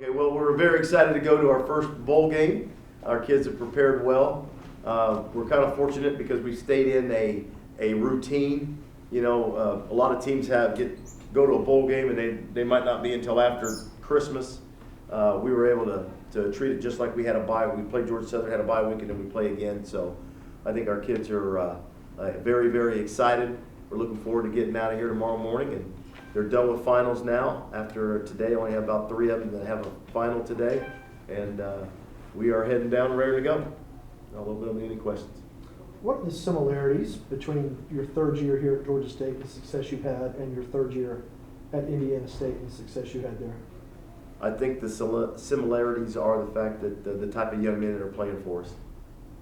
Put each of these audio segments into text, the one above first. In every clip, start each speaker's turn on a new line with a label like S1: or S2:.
S1: Okay, well, we're very excited to go to our first bowl game. Our kids have prepared well. We're kind of fortunate because we stayed in a routine. You know, a lot of teams go to a bowl game and they might not be until after Christmas. We were able to treat it just like we had a bye. We played Georgia Southern, had a bye week, and then we play again. So I think our kids are very, very excited. We're looking forward to getting out of here tomorrow morning, and they're done with finals now. After today, only have about 3 of them that have a final today, and we are heading down and ready to go. I'll open up any questions.
S2: What are the similarities between your third year here at Georgia State and the success you've had, and your third year at Indiana State and the success you had there?
S1: I think the similarities are the fact that the type of young men that are playing for us.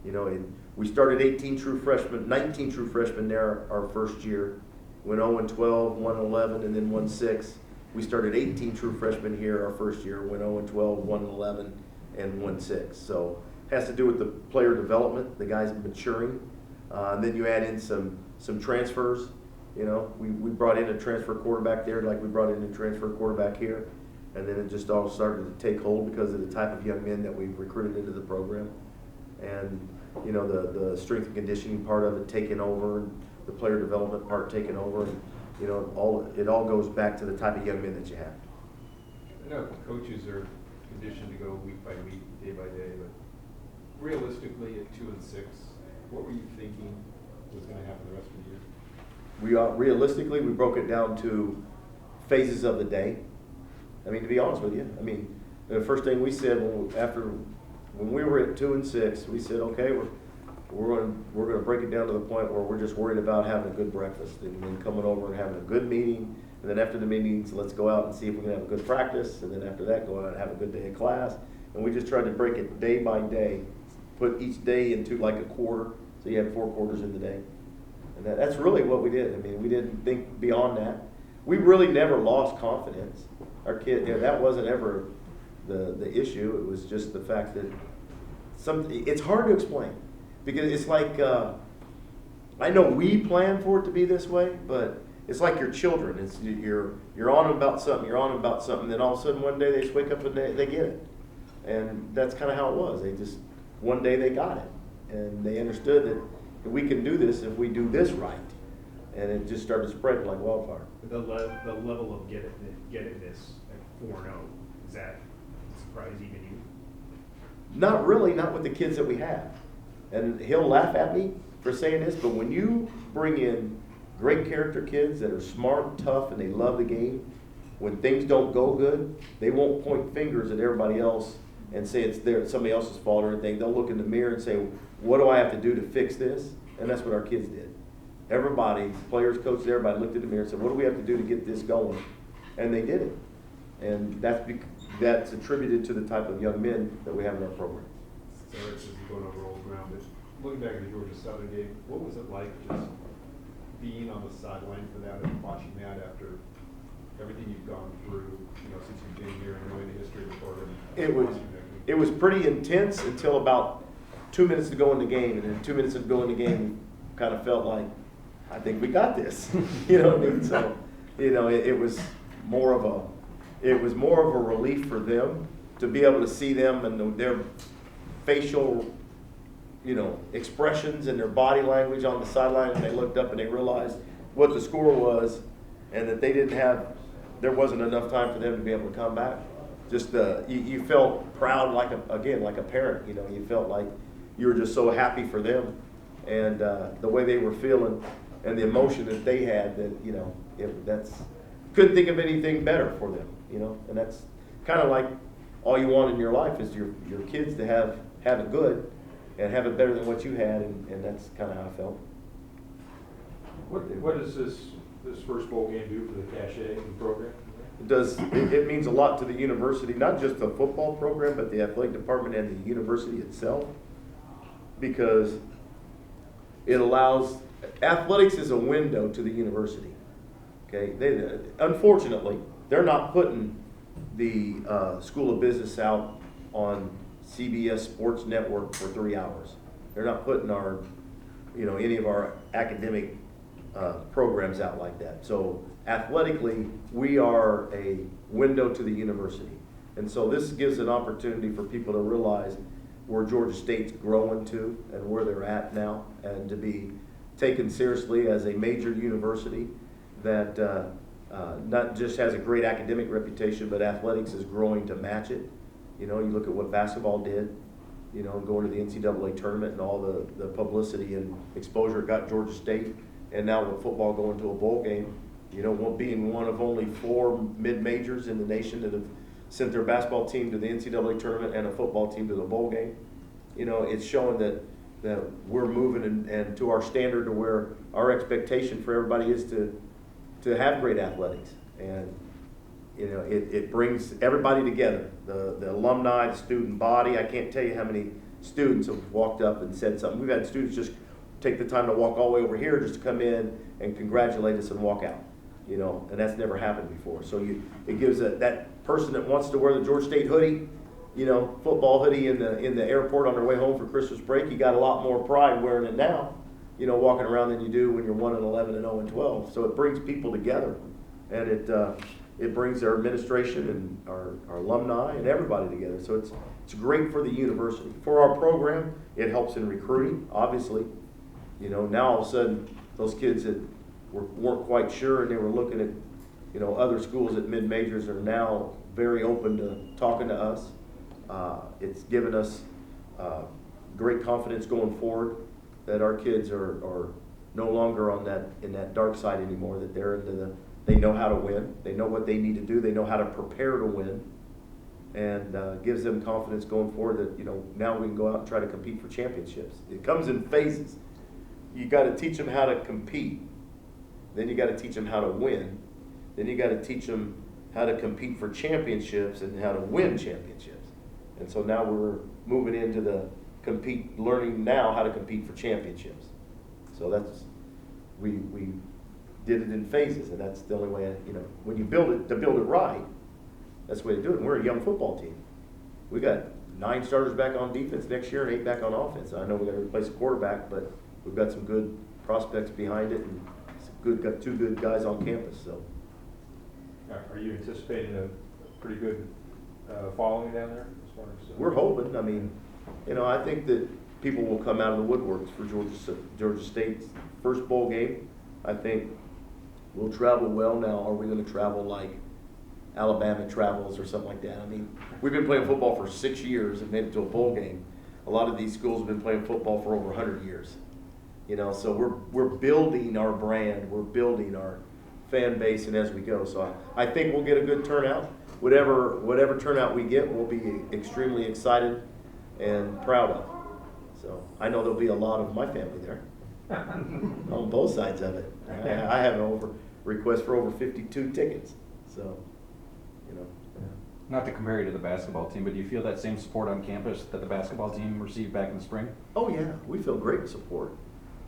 S1: You know, we started 19 true freshmen there our first year. Went 0-12, 1-11, and then 1-6. We started 18 true freshmen here our first year. Went 0-12, 1-11, and 1-6. So it has to do with the player development, the guys maturing. And then you add in some transfers. You know, we brought in a transfer quarterback there, like we brought in a transfer quarterback here. And then it just all started to take hold because of the type of young men that we've recruited into the program. And, you know, the strength and conditioning part of it taking over, and the player development part taking over, and, you know, it all goes back to the type of young men that you have.
S3: I know coaches are conditioned to go week by week, day by day, but realistically at 2 and 6, what were you thinking was going to happen the rest of the year?
S1: Realistically, we broke it down to phases of the day. I mean, to be honest with you, I mean, the first thing we said when we were at 2 and 6, we said, okay, we're going to break it down to the point where we're just worried about having a good breakfast and then coming over and having a good meeting, and then after the meetings, let's go out and see if we can have a good practice, and then after that, go out and have a good day of class. And we just tried to break it day by day, put each day into like a quarter, so you had 4 quarters in the day. And that's really what we did. I mean, we didn't think beyond that. We really never lost confidence. Our kid, you know, that wasn't ever the issue. It was just the fact that it's hard to explain, because it's like, I know we plan for it to be this way, but it's like your children. It's you're on them about something, then all of a sudden one day they just wake up and they get it. And that's kind of how it was. One day they got it, and they understood that we can do this if we do this right. And it just started spreading like wildfire.
S4: The level of gettedness at 4-0, is that surprise even you?
S1: Not really, not with the kids that we have. And he'll laugh at me for saying this, but when you bring in great character kids that are smart, tough, and they love the game, when things don't go good, they won't point fingers at everybody else and say it's somebody else's fault or anything. They'll look in the mirror and say, what do I have to do to fix this? And that's what our kids did. Everybody, players, coaches, everybody looked in the mirror and said, what do we have to do to get this going? And they did it. And that's attributed to the type of young men that we have in our program.
S3: Sorry, this is going over old ground, but looking back at the Georgia Southern game, what was it like just being on the sideline for that and watching that after everything you've gone through, you know, since you've been here and knowing the history of the program?
S1: It was pretty intense until about 2 minutes to go in the game, and then 2 minutes to go in the game, kind of felt like, I think we got this. You know what I mean? So, you know, it was more of a relief for them to be able to see them and their facial, you know, expressions and their body language on the sideline, and they looked up and they realized what the score was, and that there wasn't enough time for them to be able to come back. Just you felt proud, like a parent. You know, you felt like you were just so happy for them, and the way they were feeling and the emotion that they had, that, you know, couldn't think of anything better for them. You know, and that's kind of like all you want in your life is your kids to have it good and have it better than what you had, and that's kind of how I felt.
S5: What does this first bowl game do for the cachet of the program?
S1: It means a lot to the university, not just the football program, but the athletic department and the university itself, because it allows, athletics is a window to the university. Okay, unfortunately, they're not putting the School of Business out on CBS Sports Network for 3 hours. They're not putting any of our academic programs out like that. So athletically, we are a window to the university. And so this gives an opportunity for people to realize where Georgia State's growing to and where they're at now, and to be taken seriously as a major university that not just has a great academic reputation, but athletics is growing to match it. You know, you look at what basketball did, you know, going to the NCAA tournament and all the publicity and exposure it got Georgia State, and now with football going to a bowl game, you know, being one of only 4 mid-majors in the nation that have sent their basketball team to the NCAA tournament and a football team to the bowl game. You know, it's showing that we're moving and to our standard, to where our expectation for everybody is to have great athletics. And, you know, it brings everybody together, the alumni, the student body. I can't tell you how many students have walked up and said something. We've had students just take the time to walk all the way over here just to come in and congratulate us and walk out. You know, and that's never happened before. So it gives that person that wants to wear the Georgia State hoodie, you know, football hoodie in the airport on their way home for Christmas break, you got a lot more pride wearing it now, you know, walking around than you do when you're 1-11 and 0-12. So it brings people together, and it brings our administration and our alumni and everybody together. So it's great for the university. For our program, it helps in recruiting, obviously. You know, now all of a sudden those kids that weren't quite sure and they were looking at, you know, other schools at mid-majors are now very open to talking to us. It's given us great confidence going forward that our kids are no longer in that dark side anymore, that they know how to win, they know what they need to do, they know how to prepare to win, and gives them confidence going forward that, you know, now we can go out and try to compete for championships. It comes in phases. You got to teach them how to compete. Then you got to teach them how to win. Then you got to teach them how to compete for championships and how to win championships. And so now we're moving into learning now how to compete for championships. So we did it in phases, and that's the only way, you know, when you build it right, that's the way to do it. And we're a young football team. We got 9 starters back on defense next year and 8 back on offense. I know we got to replace a quarterback, but we've got some good prospects behind it, and got 2 good guys on campus. So,
S5: Are you anticipating a pretty good following down there as far as?
S1: We're hoping. I mean, you know, I think that people will come out of the woodworks for Georgia State's first bowl game. I think we'll travel well. Now, are we going to travel like Alabama travels or something like that? I mean, we've been playing football for 6 years and made it to a bowl game. A lot of these schools have been playing football for over 100 years. You know, so we're building our brand, we're building our fan base, and as we go. So I think we'll get a good turnout. Whatever turnout we get, we'll be extremely excited and proud of. So I know there'll be a lot of my family there on both sides of it. I have a request for over 52 tickets. So, you know.
S6: Not to compare you to the basketball team, but do you feel that same support on campus that the basketball team received back in the spring?
S1: Oh yeah, we feel great support.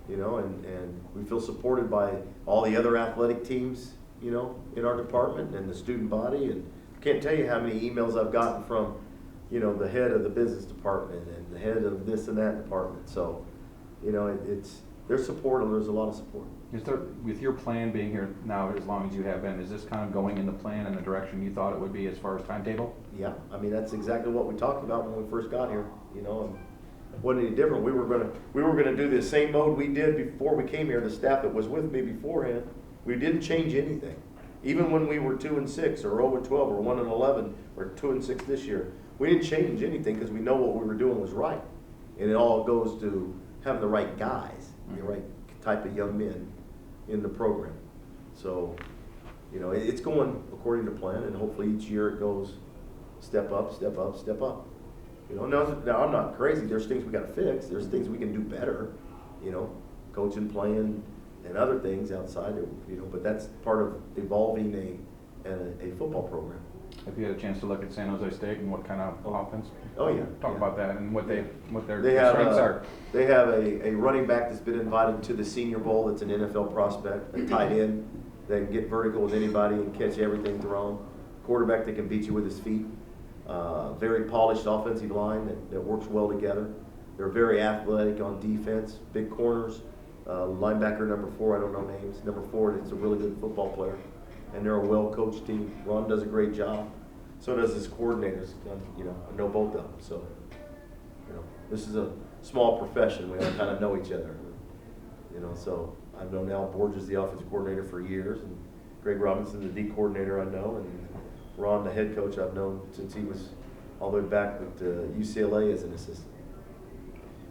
S1: You know, and we feel supported by all the other athletic teams, you know, in our department and the student body. And I can't tell you how many emails I've gotten from, you know, the head of the business department and the head of this and that department. So, you know, there's support, and there's a lot of support.
S6: Is there, with your plan being here now as long as you have been, is this kind of going in the plan and the direction you thought it would be as far as timetable?
S1: Yeah, I mean, that's exactly what we talked about when we first got here, you know. And wasn't any different. We were gonna do the same mode we did before we came here. The staff that was with me beforehand, we didn't change anything. Even when we were 2-6 or 0-12 or 1-11 or 2-6 this year, we didn't change anything because we know what we were doing was right. And it all goes to having the right guys, the right type of young men in the program. So, you know, it's going according to plan, and hopefully each year it goes step up, step up, step up. You know, now I'm not crazy. There's things we got to fix. There's things we can do better. You know, coaching, playing, and other things outside. You know, but that's part of evolving a football program.
S6: Have you had a chance to look at San Jose State and what kind of offense?
S1: Oh yeah.
S6: Talk
S1: yeah.
S6: about that and what their
S1: have
S6: strengths are.
S1: They have a running back that's been invited to the Senior Bowl. That's an NFL prospect. A tight end that can get vertical with anybody and catch everything thrown. Quarterback that can beat you with his feet. Very polished offensive line that works well together. They're very athletic on defense, big corners. Linebacker number 4, I don't know names. Number 4, it's a really good football player. And they're a well-coached team. Ron does a great job. So does his coordinators, you know, I know both of them, so, you know, this is a small profession, we all kind of know each other. You know, so I've known Al Borges, the offensive coordinator, for years, and Greg Robinson, the D coordinator, I know, and Ron, the head coach, I've known since he was all the way back with UCLA as an assistant.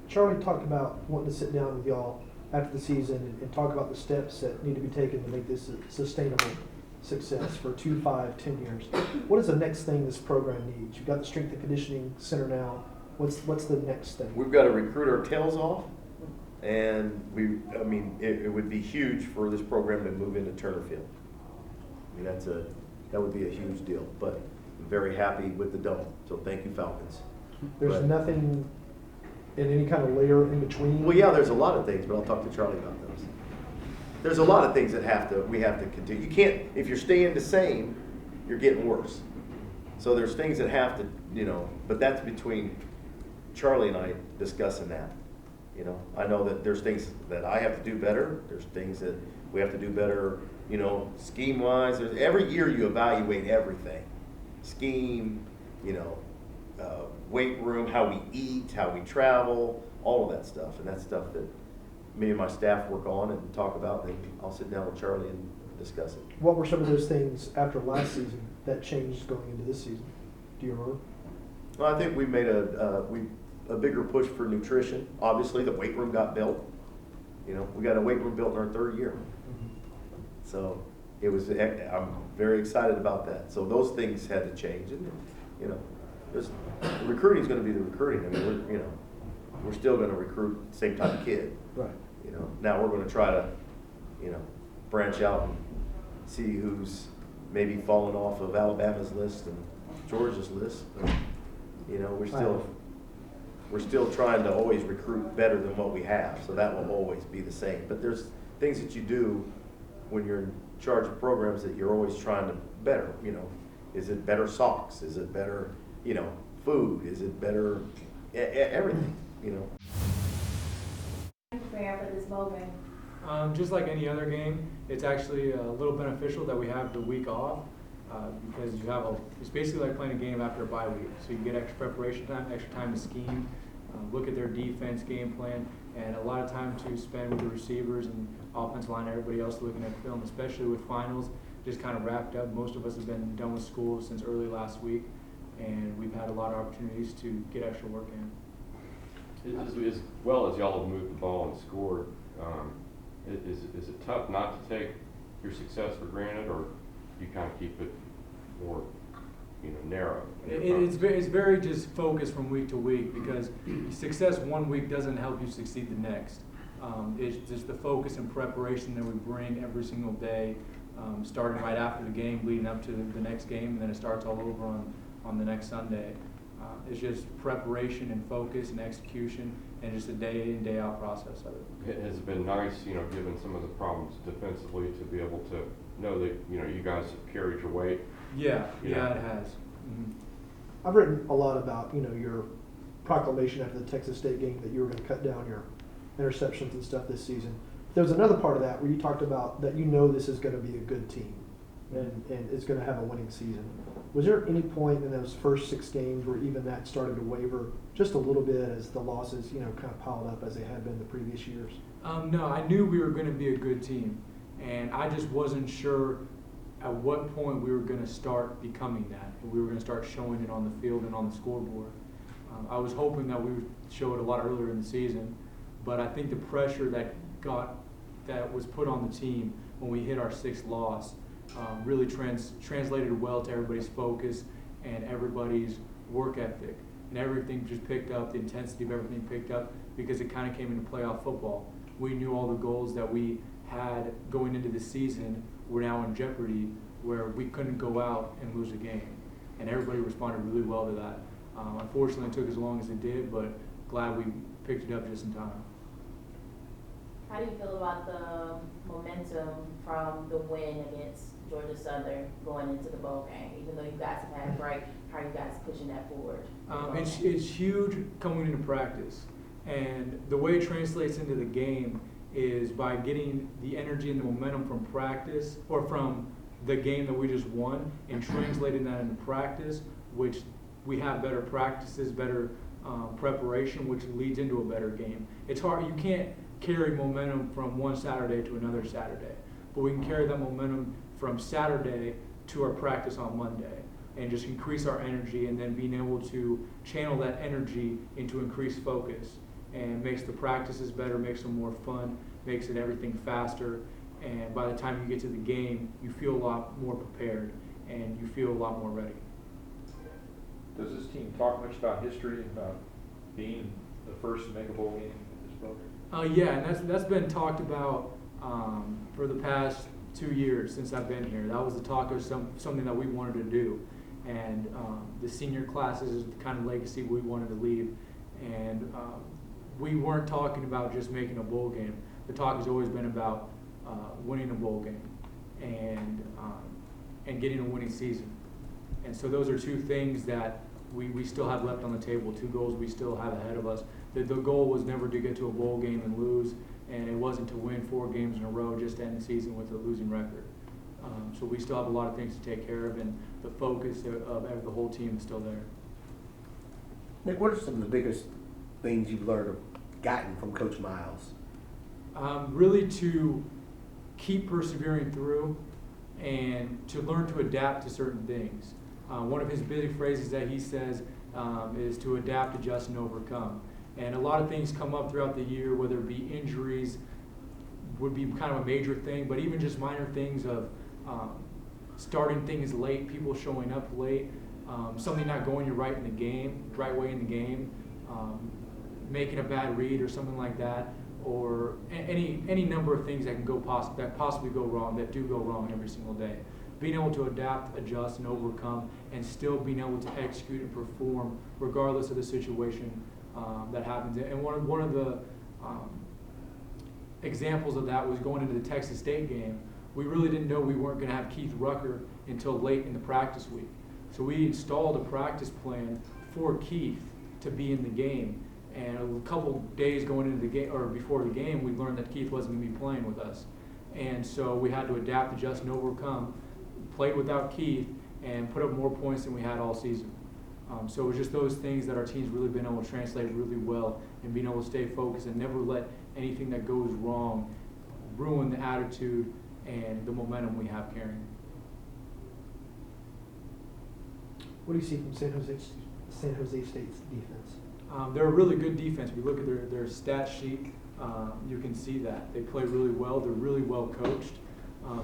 S2: Charlie talked about wanting to sit down with y'all after the season and talk about the steps that need to be taken to make this a sustainable success for 2, 5, 10 years. What is the next thing this program needs? You've got the strength and conditioning center now. What's the next thing?
S1: We've got to recruit our tails off, and I mean, it would be huge for this program to move into Turner Field. I mean, that would be a huge deal, but I'm very happy with the dome, so thank you, Falcons.
S2: There's
S1: But-
S2: nothing in any kind of layer in between?
S1: Well, yeah, there's a lot of things, but I'll talk to Charlie about those. There's a lot of things that we have to continue. You can't, if you're staying the same, you're getting worse. So there's things that have to, you know, but that's between Charlie and I discussing that. You know, I know that there's things that I have to do better. There's things that we have to do better, you know, scheme-wise. Every year you evaluate everything. Scheme, you know, weight room, how we eat, how we travel, all of that stuff. And that's stuff that me and my staff work on and talk about, and then I'll sit down with Charlie and discuss it.
S2: What were some of those things after last season that changed going into this season? Do you remember?
S1: Well, I think we made a bigger push for nutrition. Obviously, the weight room got built. You know, we got a weight room built in our 3rd year. So it was, I'm very excited about that. So those things had to change, and you know, the recruiting is going to be the recruiting. I mean, we're still going to recruit the same type of kid.
S2: Right.
S1: You know, now we're going to try to, you know, branch out and see who's maybe fallen off of Alabama's list and Georgia's list. But, you know, we're still trying to always recruit better than what we have. So that will always be the same. But there's things that you do when you're in charge of programs that you're always trying to better. You know, is it better socks? Is it better, you know, food? Is it better everything? You know.
S7: Prepare for this bowl game.
S8: Just like any other game, it's actually a little beneficial that we have the week off because it's basically like playing a game after a bye week. So you get extra preparation time, extra time to scheme, look at their defense game plan, and a lot of time to spend with the receivers and offensive line and everybody else looking at film, especially with finals just kind of wrapped up. Most of us have been done with school since early last week, and we've had a lot of opportunities to get extra work in.
S9: As well as y'all have moved the ball and scored, is it tough not to take your success for granted, or you kind of keep it more, you know, narrow?
S8: It's very just focused from week to week, because success one week doesn't help you succeed the next. It's just the focus and preparation that we bring every single day, starting right after the game, leading up to the next game, and then it starts all over on the next Sunday. It's just preparation and focus and execution, and just a day in, day out process of it.
S9: Has it been nice, you know, given some of the problems defensively, to be able to know that, you know, you guys have carried your weight?
S8: Yeah,
S9: You know?
S8: it has. Mm-hmm.
S2: I've written a lot about, you know, your proclamation after the Texas State game that you were going to cut down your interceptions and stuff this season. There was another part of that where you talked about that you know this is going to be a good team and it's going to have a winning season. Was there any point in those first 6 games where even that started to waver just a little bit as the losses, you know, kind of piled up as they had been the previous years?
S8: No, I knew we were going to be a good team, and I just wasn't sure at what point we were going to start becoming that. We were going to start showing it on the field and on the scoreboard. I was hoping that we would show it a lot earlier in the season, but I think the pressure that was put on the team when we hit our 6th loss really translated well to everybody's focus and everybody's work ethic, and everything just picked up. The intensity of everything picked up because it kind of came into playoff football. We knew all the goals that we had going into the season were now in jeopardy, where we couldn't go out and lose a game, and everybody responded really well to that. Unfortunately, it took as long as it did, but glad we picked it up just in time.
S7: How do you feel about the momentum from the win against Georgia Southern going into the bowl game? Even though you guys have had a break, how are you guys pushing that forward?
S8: It's huge coming into practice, and the way it translates into the game is by getting the energy and the momentum from practice, or from the game that we just won and translating that into practice, which we have better practices, better preparation, which leads into a better game. It's hard, you can't carry momentum from one Saturday to another Saturday, but we can carry that momentum from Saturday to our practice on Monday and just increase our energy, and then being able to channel that energy into increased focus, and makes the practices better, makes them more fun, makes it everything faster, and by the time you get to the game, you feel a lot more prepared and you feel a lot more ready.
S5: Does this team talk much about history, about being the first to make a bowl game at this program?
S8: Yeah, and that's been talked about for the past 2 years since I've been here. That was the talk of something that we wanted to do, and the senior classes is the kind of legacy we wanted to leave. And we weren't talking about just making a bowl game. The talk has always been about winning a bowl game and getting a winning season. And so those are two things that we still have left on the table, two goals we still have ahead of us. The goal was never to get to a bowl game and lose, and it wasn't to win 4 games in a row just to end the season with a losing record. So we still have a lot of things to take care of, and the focus of the whole team is still there.
S10: Nick, what are some of the biggest things you've learned or gotten from Coach Miles?
S8: Really to keep persevering through and to learn to adapt to certain things. One of his big phrases that he says is to adapt, adjust, and overcome. And a lot of things come up throughout the year, whether it be injuries, would be kind of a major thing, but even just minor things of starting things late, people showing up late, something not going your right way in the game, making a bad read or something like that, or any number of things that can possibly go wrong, that do go wrong every single day. Being able to adapt, adjust, and overcome, and still being able to execute and perform regardless of the situation that happens. And one of the examples of that was going into the Texas State game. We really didn't know we weren't going to have Keith Rucker until late in the practice week. So we installed a practice plan for Keith to be in the game. And a couple days going into the game, or before the game, we learned that Keith wasn't going to be playing with us. And so we had to adapt, adjust, and overcome. Played without Keith and put up more points than we had all season. So it was just those things that our team's really been able to translate really well, and being able to stay focused and never let anything that goes wrong ruin the attitude and the momentum we have carrying.
S2: What do you see from San Jose State's defense?
S8: They're a really good defense. If you look at their stat sheet, you can see that. They play really well. They're really well coached.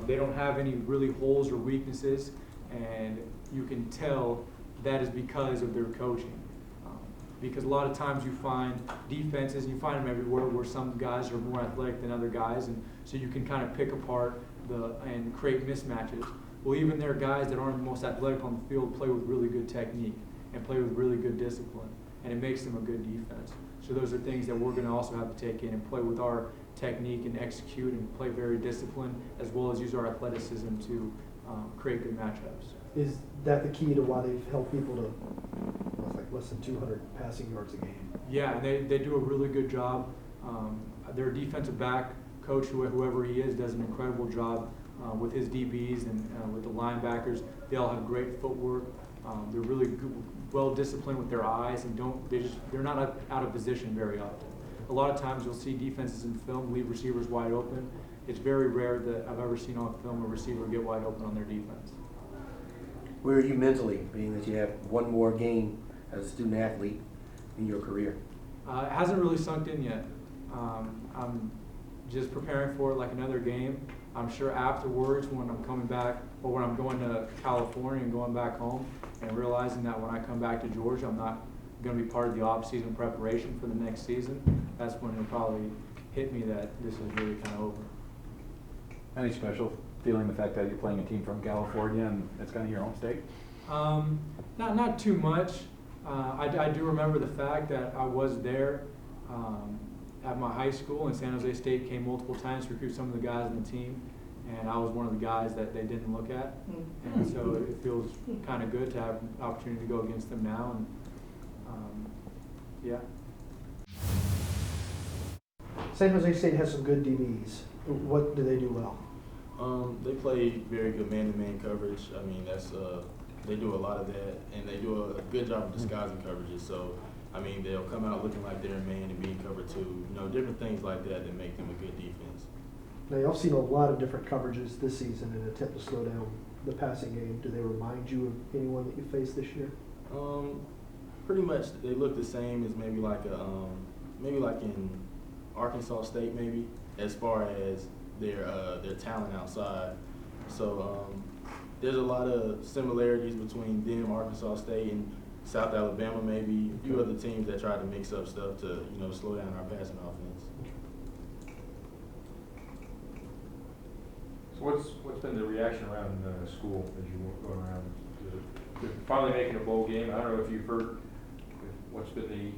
S8: They don't have any really holes or weaknesses, and you can tell that is because of their coaching. Because a lot of times you find defenses, and you find them everywhere, where some guys are more athletic than other guys, and so you can kind of pick apart and create mismatches. Well, even their guys that aren't the most athletic on the field play with really good technique and play with really good discipline, and it makes them a good defense. So those are things that we're going to also have to take in and play with our technique and execute and play very disciplined, as well as use our athleticism to create good matchups.
S2: Is that the key to why they've held people to like less than 200 passing yards a game?
S8: Yeah, they do a really good job. Their defensive back coach, whoever he is, does an incredible job with his DBs and with the linebackers. They all have great footwork. They're really good, well disciplined with their eyes, and they're not out of position very often. A lot of times you'll see defenses in film leave receivers wide open. It's very rare that I've ever seen on film a receiver get wide open on their defense.
S10: Where are you mentally, being that you have one more game as a student athlete in your career?
S8: It hasn't really sunk in yet. I'm just preparing for it like another game. I'm sure afterwards, when I'm coming back, or when I'm going to California and going back home, and realizing that when I come back to Georgia, I'm not going to be part of the off-season preparation for the next season, that's when it'll probably hit me that this is really kind of over.
S6: Any special feeling the fact that you're playing a team from California and it's kind of your own state?
S8: Not too much. I do remember the fact that I was there at my high school, and San Jose State came multiple times to recruit some of the guys on the team, and I was one of the guys that they didn't look at. And so it feels kind of good to have an opportunity to go against them now. And yeah.
S2: San Jose State has some good DBs. What do they do well?
S11: They play very good man-to-man coverage. I mean, they do a lot of that, and they do a good job of disguising coverages. So, I mean, they'll come out looking like they're a man and being covered too. You know, different things like that that make them a good defense.
S2: Now, y'all seen a lot of different coverages this season in an attempt to slow down the passing game. Do they remind you of anyone that you faced this year?
S11: Pretty much they look the same as maybe like in Arkansas State, maybe, as far as their talent outside. So there's a lot of similarities between them, Arkansas State, and South Alabama, maybe a few other teams that try to mix up stuff to, you know, slow down our passing offense.
S5: So what's been the reaction around school as you go around to finally making a bowl game? I don't know if you've heard what's been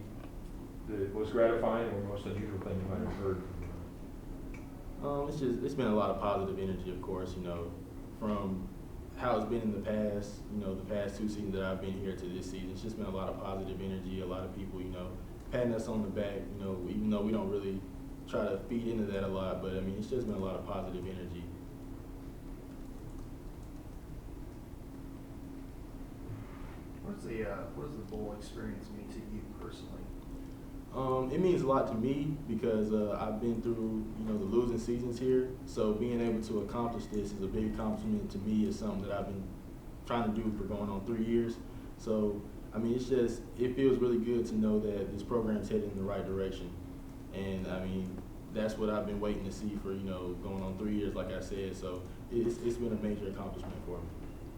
S5: the most gratifying or most unusual thing you might have heard.
S11: It's been a lot of positive energy, of course, you know, from how it's been in the past, you know, the past 2 seasons that I've been here to this season. It's just been a lot of positive energy, a lot of people, you know, patting us on the back, you know, even though we don't really try to feed into that a lot, but I mean, it's just been a lot of positive energy.
S12: What does the bowl experience mean to you personally?
S11: It means a lot to me because I've been through, you know, the losing seasons here. So being able to accomplish this is a big accomplishment to me. It's something that I've been trying to do for going on 3 years. So, I mean, it feels really good to know that this program's headed in the right direction. And, I mean, that's what I've been waiting to see for, you know, going on 3 years, like I said. So it's been a major accomplishment for me.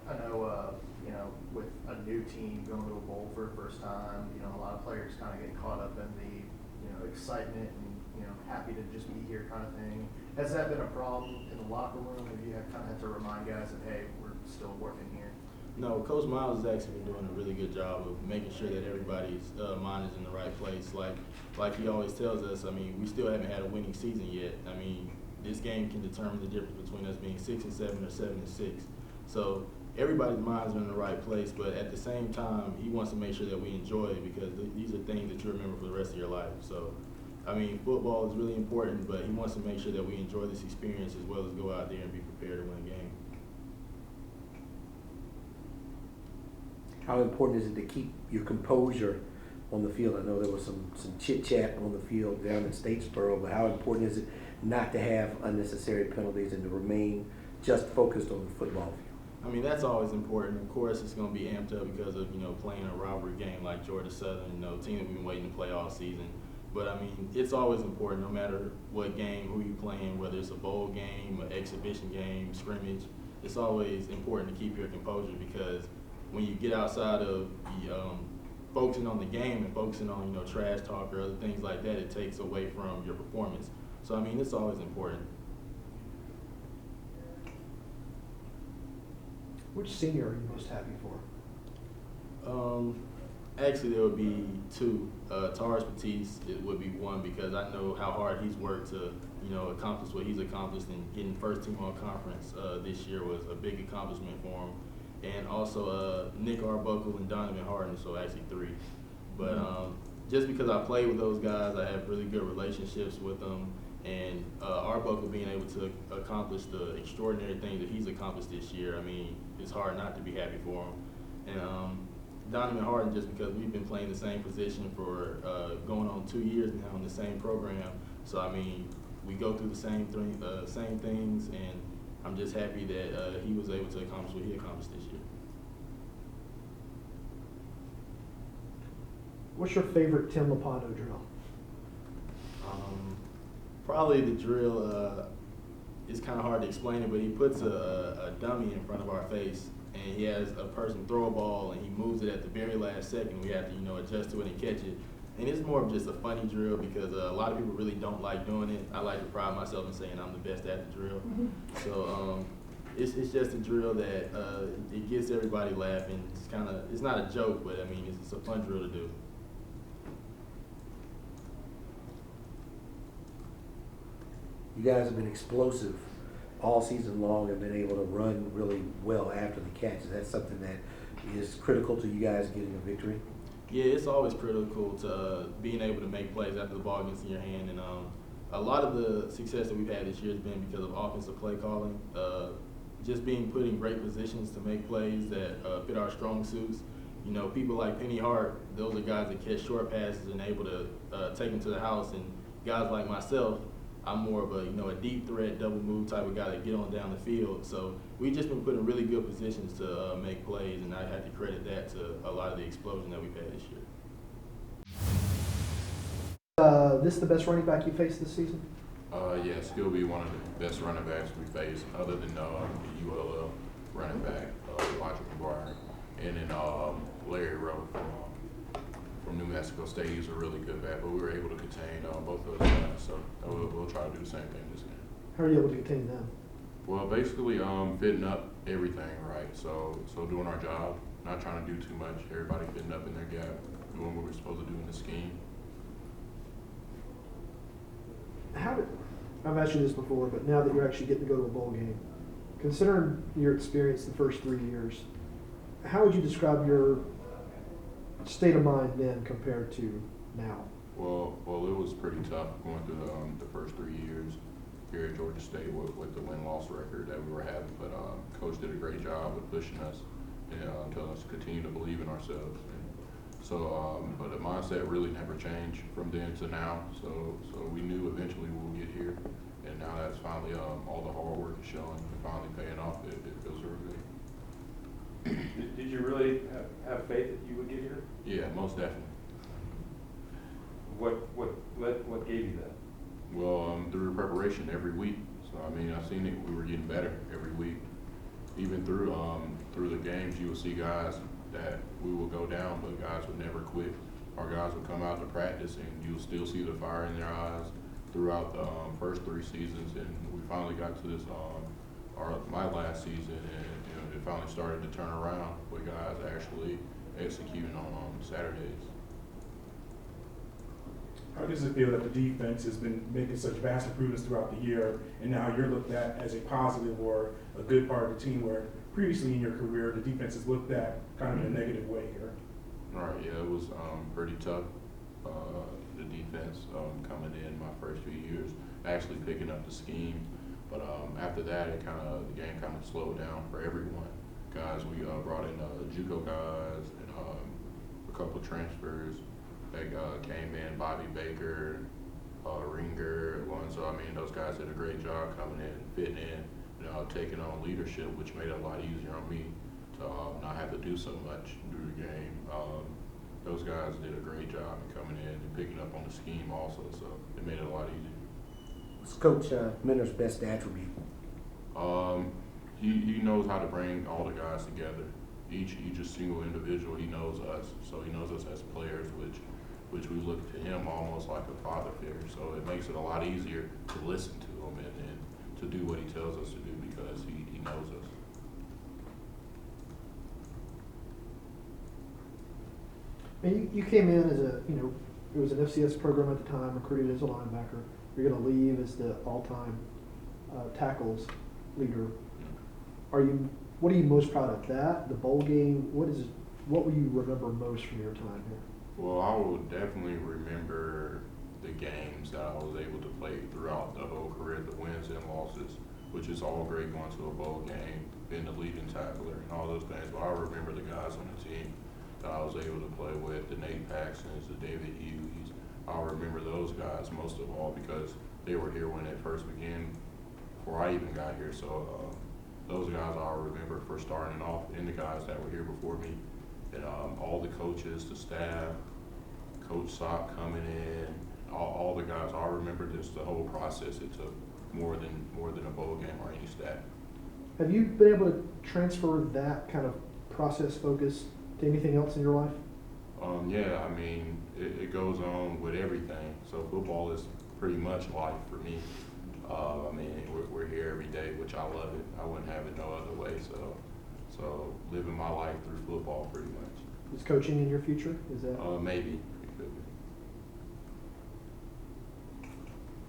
S12: I know, you know, with a new team going to a bowl for the first time, you know, a lot of players kind of get caught up in the, you know, excitement and, you know, happy to just be here kind of thing. Has that been a problem in the locker room? Have you kind of had to remind guys that, hey, we're still working here?
S11: No, Coach Miles has actually been doing a really good job of making sure that everybody's mind is in the right place. Like he always tells us, I mean, we still haven't had a winning season yet. I mean, this game can determine the difference between us being 6-7 or 7-6. So everybody's minds are in the right place, but at the same time, he wants to make sure that we enjoy it because these are things that you remember for the rest of your life. So, I mean, football is really important, but he wants to make sure that we enjoy this experience as well as go out there and be prepared to win a game.
S10: How important is it to keep your composure on the field? I know there was some chit-chat on the field down in Statesboro, but how important is it not to have unnecessary penalties and to remain just focused on the football field?
S11: I mean, that's always important. Of course, it's going to be amped up because of, you know, playing a rivalry game like Georgia Southern, you know, team that we've been waiting to play all season. But, I mean, it's always important no matter what game, who you're playing, whether it's a bowl game, an exhibition game, scrimmage. It's always important to keep your composure because when you get outside of focusing on the game and focusing on, you know, trash talk or other things like that, it takes away from your performance. So, I mean, it's always important.
S2: Which senior are you most happy for?
S11: Actually, there would be 2. Taurus Batiste, it would be 1 because I know how hard he's worked to, you know, accomplish what he's accomplished, and getting first team all conference this year was a big accomplishment for him. And also Nick Arbuckle and Donovan Harden, so actually 3. But just because I played with those guys, I have really good relationships with them. And Arbuckle being able to accomplish the extraordinary things that he's accomplished this year, I mean, it's hard not to be happy for him. And Donovan Harden, just because we've been playing the same position for going on 2 years now in the same program. So, I mean, we go through the same things, and I'm just happy that he was able to accomplish what he accomplished this year.
S2: What's your favorite Tim Lopato drill?
S11: Probably the drill, it's kind of hard to explain it, but he puts a dummy in front of our face, and he has a person throw a ball, and he moves it at the very last second. We have to, you know, adjust to it and catch it. And it's more of just a funny drill because a lot of people really don't like doing it. I like to pride myself in saying I'm the best at the drill. So it's just a drill that it gets everybody laughing. It's not a joke, but I mean, it's a fun drill to do.
S10: You guys have been explosive all season long and been able to run really well after the catch. Is that something that is critical to you guys getting a victory?
S11: Yeah, it's always critical to being able to make plays after the ball gets in your hand. And a lot of the success that we've had this year has been because of offensive play calling, just being put in great positions to make plays that fit our strong suits. You know, people like Penny Hart, those are guys that catch short passes and able to take them to the house. And guys like myself, I'm more of a deep threat, double move type of guy that get on down the field. So we've just been put in really good positions to make plays, and I have to credit that to a lot of the explosion that we've had this year.
S2: This the best running back you faced this season?
S13: Yes, he'll be one of the best running backs we face, other than the ULL running back, Roger McGuire, and then Larry Rowe from New Mexico State. He's a really good back, but we were able to contain both of those guys, so we'll try to do the same thing this game.
S2: How are you able to contain them?
S13: Well, basically fitting up everything right, so doing our job, not trying to do too much, everybody fitting up in their gap, doing what we're supposed to do in the scheme.
S2: I've asked you this before, but now that you're actually getting to go to a bowl game, considering your experience the first 3 years, how would you describe your state of mind then compared to now?
S13: Well, it was pretty tough going through the first 3 years here at Georgia State with the win-loss record that we were having, but Coach did a great job with pushing us and telling us to continue to believe in ourselves. So, but the mindset really never changed from then to now. So we knew eventually we'll get here, and now that's finally all the hard work is showing and finally paying off. It feels real good.
S5: Did you really have faith that you would get here?
S13: Yeah, most definitely.
S5: What gave you that?
S13: Well, through preparation every week. So I mean, I seen it. We were getting better every week. Even through the games, you will see guys that we will go down, but guys would never quit. Our guys would come out to practice, and you'll still see the fire in their eyes throughout the first 3 seasons. And we finally got to this my last season, and it finally started to turn around with guys actually executing on Saturdays.
S14: How does it feel that the defense has been making such vast improvements throughout the year, and now you're looked at as a positive or a good part of the team, where previously in your career the defense is looked at kind of in a negative way here?
S13: Right, yeah, it was pretty tough, the defense coming in my first few years, actually picking up the scheme. But after that, the game kind of slowed down for everyone. Guys, we brought in JUCO guys and a couple transfers that came in, Bobby Baker, Ringer, Alonzo. I mean, those guys did a great job coming in, fitting in, taking on leadership, which made it a lot easier on me to not have to do so much through the game. Those guys did a great job in coming in and picking up on the scheme also, so it made it a lot easier.
S10: What's Coach Minter's best attribute?
S13: He knows how to bring all the guys together. Each a single individual, he knows us, so he knows us as players, which we look to him almost like a father figure. So it makes it a lot easier to listen to him and to do what he tells us to do because he knows us.
S2: And you came in as it was an FCS program at the time, recruited as a linebacker. You're going to leave as the all-time tackles leader. What are you most proud of? That, the bowl game? What will you remember most from your time here?
S13: Well, I will definitely remember the games that I was able to play throughout the whole career, the wins and losses, which is all great going to a bowl game, being the leading tackler and all those things. But I remember the guys on the team that I was able to play with, the Nate Paxtons, the David Hughes. I'll remember those guys most of all because they were here when it first began, before I even got here. So those guys I'll remember for starting off, and the guys that were here before me, and all the coaches, the staff, Coach Sock coming in, all the guys. I'll remember just the whole process. It took more than a bowl game or any stat.
S2: Have you been able to transfer that kind of process focus to anything else in your life?
S13: Yeah, I mean, it goes on with everything. So football is pretty much life for me. I mean, we're here every day, which I love it. I wouldn't have it no other way. So living my life through football pretty much.
S2: Is coaching in your future? Is that?
S13: Maybe. It could be.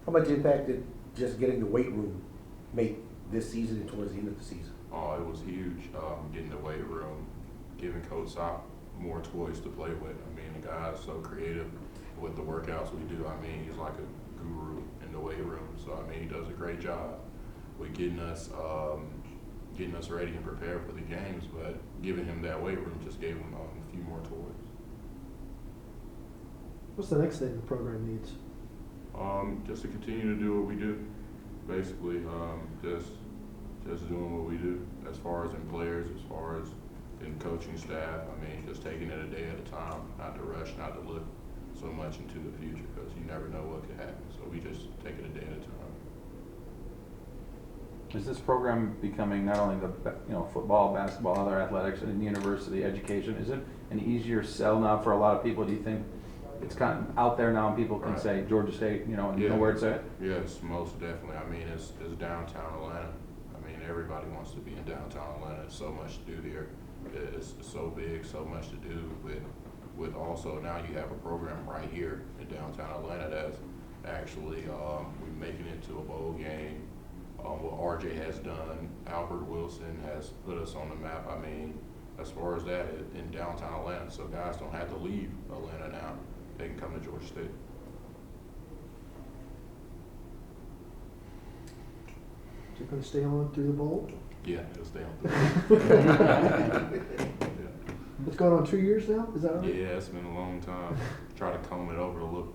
S10: How much impact did just getting the weight room make this season and towards the end of the season?
S13: Oh, it was huge. Getting the weight room, giving Coach Sock more toys to play with. I mean, the guy's so creative with the workouts we do. I mean, he's like a guru in in the weight room. So I mean, he does a great job with getting us ready and prepared for the games. But giving him that weight room just gave him a few more toys.
S2: What's the next thing the program needs?
S13: Just to continue to do what we do, basically, just doing what we do as far as in players, as far as in coaching staff. I mean, just taking it a day at a time, not to rush, not to look so much into the future, because you never know what could happen. So we just take it a day at a time.
S6: Is this program becoming not only the, football, basketball, other athletics, and university education, is it an easier sell now for a lot of people? Do you think it's kind of out there now and people can
S13: Right.
S6: say Georgia State, and
S13: Yeah.
S6: you know where it's at?
S13: Yes, most definitely. I mean, it's downtown Atlanta. I mean, everybody wants to be in downtown Atlanta. There's so much to do here. It's so big, so much to do with also now you have a program right here in downtown Atlanta that's actually we're making it to a bowl game. What RJ has done, Albert Wilson has put us on the map. I mean, as far as that in downtown Atlanta, so guys don't have to leave Atlanta now. They can come to Georgia State.
S2: Is it going to stay on through the bowl?
S13: Yeah, it'll stay on.
S2: It's going on 2 years now? Is that right?
S13: Yeah, it's been a long time. Try to comb it over a little.